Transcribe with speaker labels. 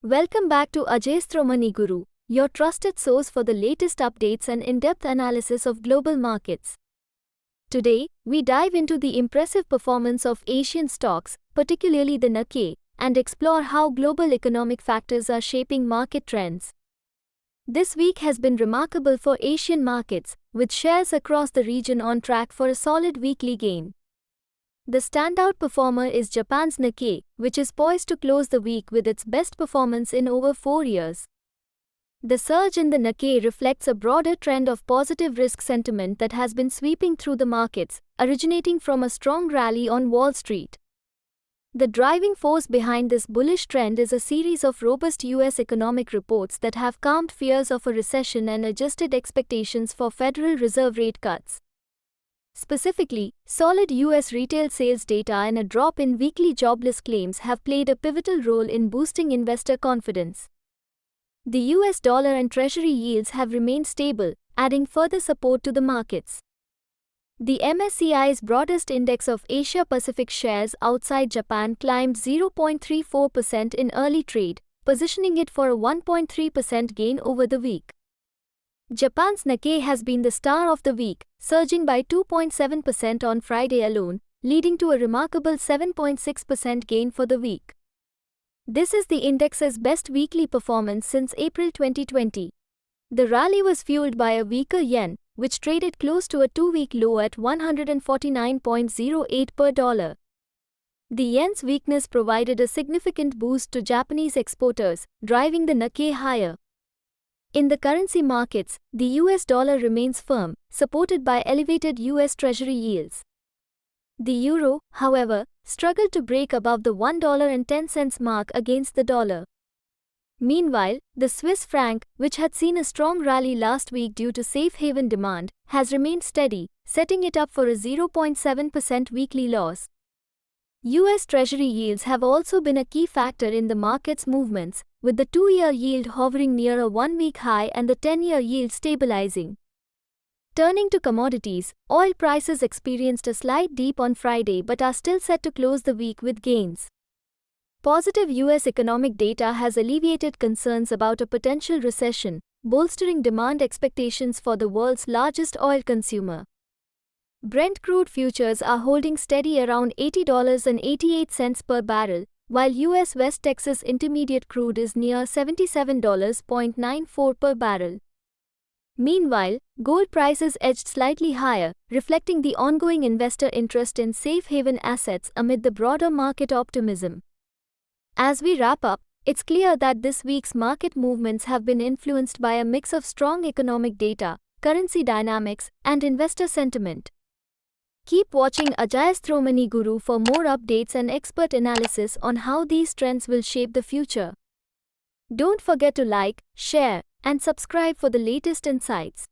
Speaker 1: Welcome back to Ajayasthromani Guru, your trusted source for the latest updates and in-depth analysis of global markets. Today, we dive into the impressive performance of Asian stocks, particularly the Nikkei, and explore how global economic factors are shaping market trends. This week has been remarkable for Asian markets, with shares across the region on track for a solid weekly gain. The standout performer is Japan's Nikkei, which is poised to close the week with its best performance in over 4 years. The surge in the Nikkei reflects a broader trend of positive risk sentiment that has been sweeping through the markets, originating from a strong rally on Wall Street. The driving force behind this bullish trend is a series of robust U.S. economic reports that have calmed fears of a recession and adjusted expectations for Federal Reserve rate cuts. Specifically, solid U.S. retail sales data and a drop in weekly jobless claims have played a pivotal role in boosting investor confidence. The U.S. dollar and Treasury yields have remained stable, adding further support to the markets. The MSCI's broadest index of Asia-Pacific shares outside Japan climbed 0.34% in early trade, positioning it for a 1.3% gain over the week. Japan's Nikkei has been the star of the week, surging by 2.7% on Friday alone, leading to a remarkable 7.6% gain for the week. This is the index's best weekly performance since April 2020. The rally was fueled by a weaker yen, which traded close to a 2-week low at 149.08 per dollar. The yen's weakness provided a significant boost to Japanese exporters, driving the Nikkei higher. In the currency markets, the US dollar remains firm, supported by elevated US Treasury yields. The euro, however, struggled to break above the $1.10 mark against the dollar. Meanwhile, the Swiss franc, which had seen a strong rally last week due to safe haven demand, has remained steady, setting it up for a 0.7% weekly loss. U.S. Treasury yields have also been a key factor in the market's movements, with the 2-year yield hovering near a 1-week high and the 10-year yield stabilizing. Turning to commodities, oil prices experienced a slight dip on Friday but are still set to close the week with gains. Positive U.S. economic data has alleviated concerns about a potential recession, bolstering demand expectations for the world's largest oil consumer. Brent crude futures are holding steady around $80.88 per barrel, while U.S. West Texas Intermediate crude is near $77.94 per barrel. Meanwhile, gold prices edged slightly higher, reflecting the ongoing investor interest in safe haven assets amid the broader market optimism. As we wrap up, it's clear that this week's market movements have been influenced by a mix of strong economic data, currency dynamics, and investor sentiment. Keep watching Ajayasthromani Guru for more updates and expert analysis on how these trends will shape the future. Don't forget to like, share, and subscribe for the latest insights.